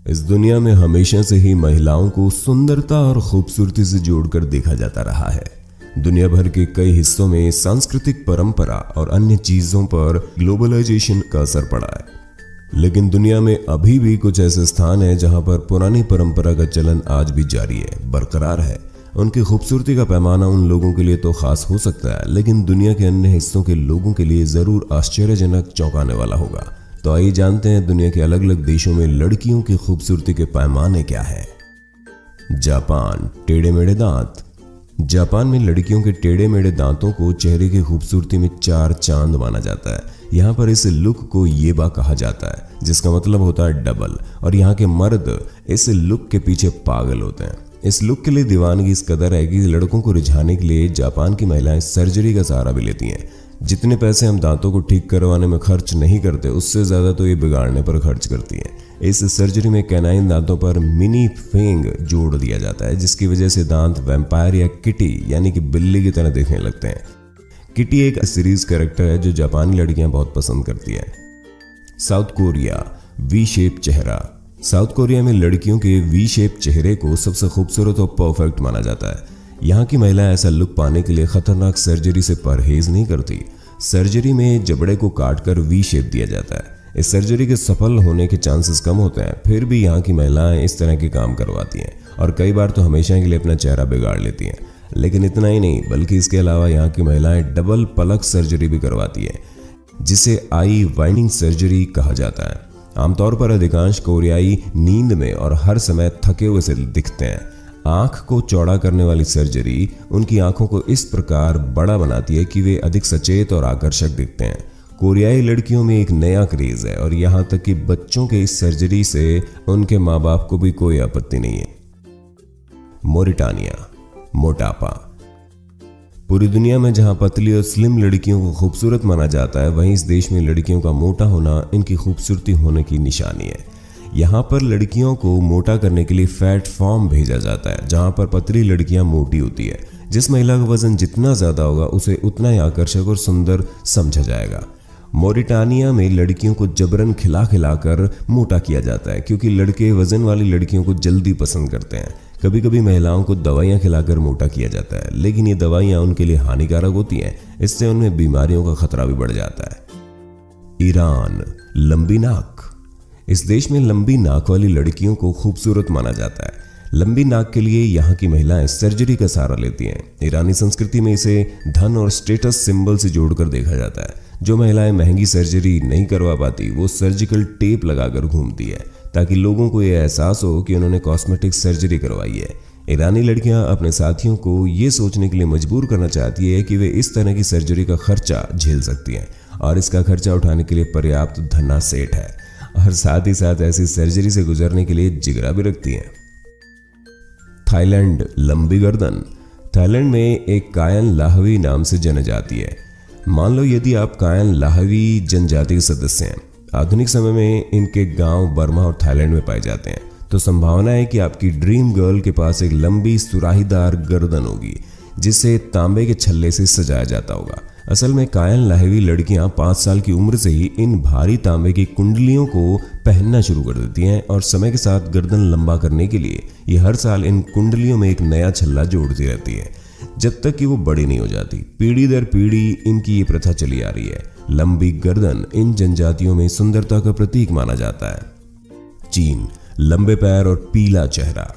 इस दुनिया में हमेशा से ही महिलाओं को सुंदरता और खूबसूरती से जोड़कर देखा जाता रहा है। दुनिया भर के कई हिस्सों में सांस्कृतिक परंपरा और अन्य चीजों पर ग्लोबलाइजेशन का असर पड़ा है, लेकिन दुनिया में अभी भी कुछ ऐसे स्थान हैं जहां पर पुरानी परंपरा का चलन आज भी जारी है, बरकरार है। उनकी खूबसूरती का पैमाना उन लोगों के लिए तो खास हो सकता है, लेकिन दुनिया के अन्य हिस्सों के लोगों के लिए जरूर आश्चर्यजनक, चौंकाने वाला होगा। तो आइए जानते हैं दुनिया के अलग अलग देशों में लड़कियों की खूबसूरती के पैमाने क्या है। जापान, टेढ़े मेढ़े दांत। जापान में लड़कियों के टेढ़े मेढ़े दांतों को चेहरे की खूबसूरती में 4 चांद माना जाता है। यहाँ पर इस लुक को येबा कहा जाता है, जिसका मतलब होता है डबल, और यहाँ के मर्द इस लुक के पीछे पागल होते हैं। इस लुक के लिए दीवानगी इस कदर है कि लड़कों को रिझाने के लिए जापान की महिलाएं सर्जरी का सहारा भी लेती हैं। जितने पैसे हम दांतों को ठीक करवाने में खर्च नहीं करते, उससे ज्यादा तो ये बिगाड़ने पर खर्च करती हैं। इस सर्जरी में कैनाइन दांतों पर मिनी फेंग जोड़ दिया जाता है, जिसकी वजह से दांत वैम्पायर या किटी यानी कि बिल्ली की तरह दिखने लगते हैं। किटी एक सीरीज कैरेक्टर है जो जापानी लड़कियां बहुत पसंद करती है। साउथ कोरिया, वी शेप चेहरा। साउथ कोरिया में लड़कियों के वी शेप चेहरे को सबसे खूबसूरत और परफेक्ट माना जाता है। यहाँ की महिलाएं ऐसा लुक पाने के लिए खतरनाक सर्जरी से परहेज नहीं करती। सर्जरी में जबड़े को काटकर वी शेप दिया जाता है। इस सर्जरी के सफल होने के चांसेस कम होते हैं, फिर भी यहाँ की महिलाएं इस तरह के काम करवाती हैं और कई बार तो हमेशा के लिए अपना चेहरा बिगाड़ लेती हैं। लेकिन इतना ही नहीं, बल्कि इसके अलावा यहाँ की महिलाएं डबल पलक सर्जरी भी करवाती है, जिसे आई वाइंडिंग सर्जरी कहा जाता है। आमतौर पर अधिकांश कोरियाई नींद में और हर समय थके हुए से दिखते हैं। आंख को चौड़ा करने वाली सर्जरी उनकी आंखों को इस प्रकार बड़ा बनाती है कि वे अधिक सचेत और आकर्षक दिखते हैं। कोरियाई लड़कियों में एक नया क्रेज है और यहाँ तक कि बच्चों के इस सर्जरी से उनके माँ बाप को भी कोई आपत्ति नहीं है। मोरिटानिया, मोटापा। पूरी दुनिया में जहां पतली और स्लिम लड़कियों को खूबसूरत माना जाता है, वहीं इस देश में लड़कियों का मोटा होना इनकी खूबसूरती होने की निशानी है। यहाँ पर लड़कियों को मोटा करने के लिए फैट फॉर्म भेजा जाता है, जहाँ पर पतली लड़कियां मोटी होती है। जिस महिला का वजन जितना ज्यादा होगा उसे उतना ही आकर्षक और सुंदर समझा जाएगा। मोरिटानिया में लड़कियों को जबरन खिला कर मोटा किया जाता है, क्योंकि लड़के वजन वाली लड़कियों को जल्दी पसंद करते हैं। कभी कभी महिलाओं को दवाइयां खिलाकर मोटा किया जाता है, लेकिन ये दवाइयां उनके लिए हानिकारक होती हैं। इससे उनमें बीमारियों का खतरा भी बढ़ जाता है। ईरान, लंबी नाक। इस देश में लंबी नाक वाली लड़कियों को खूबसूरत माना जाता है। लंबी नाक के लिए यहाँ की महिलाएं सर्जरी का सहारा लेती हैं। ईरानी संस्कृति में इसे धन और स्टेटस सिंबल से जोड़कर देखा जाता है। जो महिलाएं महंगी सर्जरी नहीं करवा पाती, वो सर्जिकल टेप लगाकर घूमती है, ताकि लोगों को यह एहसास हो कि उन्होंने कॉस्मेटिक सर्जरी करवाई है। ईरानी लड़कियां अपने साथियों को ये सोचने के लिए मजबूर करना चाहती है कि वे इस तरह की सर्जरी का खर्चा झेल सकती हैं और इसका खर्चा उठाने के लिए पर्याप्त धना सेठ है, और साथ ही साथ ऐसी सर्जरी से गुजरने के लिए जिगरा भी रखती हैं। थाईलैंड, लंबी गर्दन। थाईलैंड में एक कायन लाहवी नाम से जनजाति है। मान लो यदि आप कायन लाहवी जनजाति के सदस्य हैं, आधुनिक समय में इनके गांव बर्मा और थाईलैंड में पाए जाते हैं, तो संभावना है कि आपकी ड्रीम गर्ल के पास एक लंबी सुराहीदार गर्दन होगी, जिसे तांबे के छल्ले से सजाया जाता होगा। असल में कायन लाहवी लड़कियां 5 साल की उम्र से ही इन भारी तांबे की कुंडलियों को पहनना शुरू कर देती हैं, और समय के साथ गर्दन लंबा करने के लिए ये हर साल इन कुंडलियों में एक नया छल्ला जोड़ती रहती है, जब तक कि वो बड़ी नहीं हो जाती। पीढ़ी दर पीढ़ी इनकी ये प्रथा चली आ रही है। लंबी गर्दन इन जनजातियों में सुंदरता का प्रतीक माना जाता है। चीन, लंबे पैर और पीला चेहरा।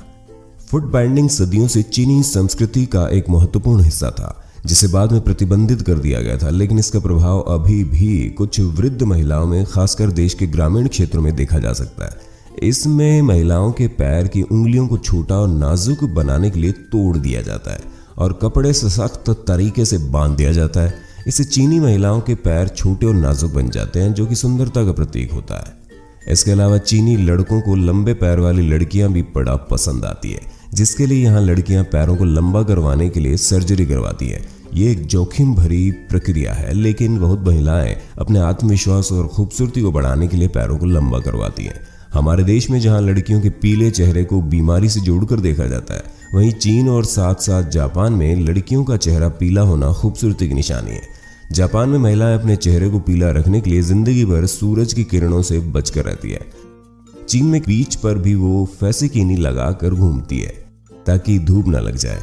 फुट बाइंडिंग सदियों से चीनी संस्कृति का एक महत्वपूर्ण हिस्सा था, जिसे बाद में प्रतिबंधित कर दिया गया था, लेकिन इसका प्रभाव अभी भी कुछ वृद्ध महिलाओं में, खासकर देश के ग्रामीण क्षेत्रों में देखा जा सकता है। इसमें महिलाओं के पैर की उंगलियों को छोटा और नाजुक बनाने के लिए तोड़ दिया जाता है और कपड़े से सख्त तरीके से बांध दिया जाता है। इससे चीनी महिलाओं के पैर छोटे और नाजुक बन जाते हैं, जो कि सुंदरता का प्रतीक होता है। इसके अलावा चीनी लड़कों को लंबे पैर वाली लड़कियां भी बड़ा पसंद आती है, जिसके लिए यहाँ लड़कियां पैरों को लंबा करवाने के लिए सर्जरी करवाती है। ये एक जोखिम भरी प्रक्रिया है, लेकिन बहुत महिलाएं अपने आत्मविश्वास और खूबसूरती को बढ़ाने के लिए पैरों को लंबा करवाती हैं। हमारे देश में जहाँ लड़कियों के पीले चेहरे को बीमारी से जोड़कर देखा जाता है, वहीं चीन और साथ साथ जापान में लड़कियों का चेहरा पीला होना खूबसूरती की निशानी है। जापान में महिलाएं अपने चेहरे को पीला रखने के लिए जिंदगी भर सूरज की किरणों से बचकर रहती है। चीन में बीच पर भी वो फैसिकिनी लगाकर घूमती है ताकि धूप ना लग जाए।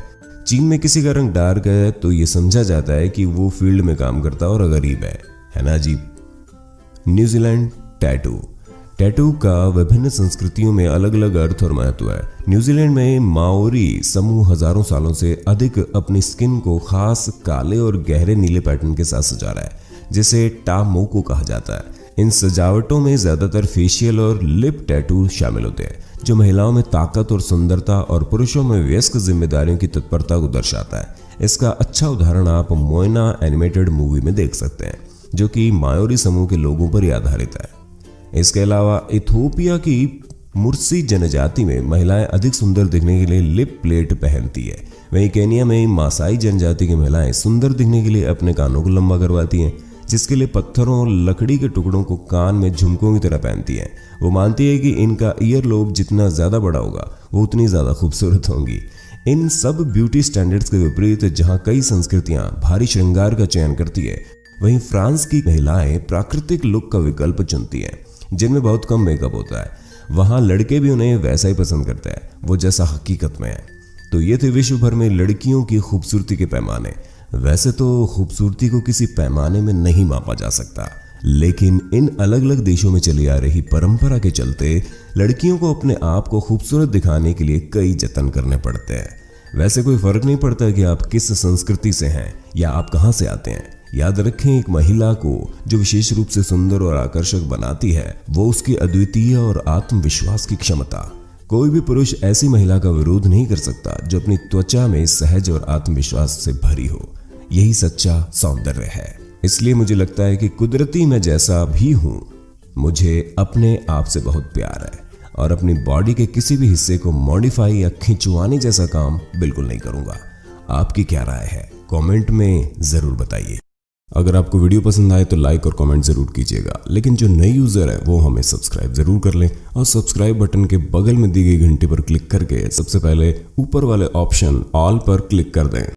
चीन में किसी का रंग डार्क है तो ये समझा जाता है कि वो फील्ड में काम करता और गरीब है ना जी। New Zealand tattoo. टैटू का विभिन्न संस्कृतियों में अलग अलग अर्थ और महत्व है। न्यूजीलैंड में माओरी समूह हजारों सालों से अधिक अपनी स्किन को खास काले और गहरे नीले पैटर्न के साथ सजा रहा है, जिसे टामोको कहा जाता है। इन सजावटों में ज्यादातर फेशियल और लिप टैटू शामिल होते हैं, जो महिलाओं में ताकत और सुंदरता और पुरुषों में वयस्क जिम्मेदारियों की तत्परता को दर्शाता है। इसका अच्छा उदाहरण आप मोइना एनिमेटेड मूवी में देख सकते हैं, जो कि माओरी समूह के लोगों पर आधारित है। इसके अलावा इथोपिया की मुर्सी जनजाति में महिलाएं अधिक सुंदर दिखने के लिए लिप प्लेट पहनती है। वहीं केनिया में मासाई जनजाति की महिलाएं सुंदर दिखने के लिए अपने कानों को लंबा करवाती हैं, जिसके लिए पत्थरों और लकड़ी के टुकड़ों को कान में झुमकों की तरह पहनती हैं। वो मानती है कि इनका ईयर लोब जितना ज्यादा बड़ा होगा वो उतनी ज्यादा खूबसूरत होंगी। इन सब ब्यूटी स्टैंडर्ड्स के विपरीत जहाँ कई संस्कृतियां भारी श्रृंगार का चयन करती है, वहीं फ्रांस की महिलाएं प्राकृतिक लुक का विकल्प चुनती हैं, जिनमें बहुत कम मेकअप होता है। वहां लड़के भी उन्हें वैसा ही पसंद करते हैं वो जैसा हकीकत में है। तो ये थे विश्व भर में लड़कियों की खूबसूरती के पैमाने। वैसे तो खूबसूरती को किसी पैमाने में नहीं मापा जा सकता, लेकिन इन अलग अलग देशों में चली आ रही परंपरा के चलते लड़कियों को अपने आप को खूबसूरत दिखाने के लिए कई जतन करने पड़ते हैं। वैसे कोई फर्क नहीं पड़ता कि आप किस संस्कृति से हैं या आप कहां से आते हैं। याद रखें, एक महिला को जो विशेष रूप से सुंदर और आकर्षक बनाती है वो उसकी अद्वितीय और आत्मविश्वास की क्षमता। कोई भी पुरुष ऐसी महिला का विरोध नहीं कर सकता जो अपनी त्वचा में सहज और आत्मविश्वास से भरी हो। यही सच्चा सौंदर्य है। इसलिए मुझे लगता है कि कुदरती मैं जैसा भी हूं, मुझे अपने आप से बहुत प्यार है और अपनी बॉडी के किसी भी हिस्से को मॉडिफाई या खिंचवाने जैसा काम बिल्कुल नहीं करूंगा। आपकी क्या राय है? कमेंट में जरूर बताइए। अगर आपको वीडियो पसंद आए तो लाइक और कमेंट जरूर कीजिएगा, लेकिन जो नए यूजर है वो हमें सब्सक्राइब जरूर कर लें और सब्सक्राइब बटन के बगल में दी गई घंटी पर क्लिक करके सबसे पहले ऊपर वाले ऑप्शन ऑल पर क्लिक कर दें।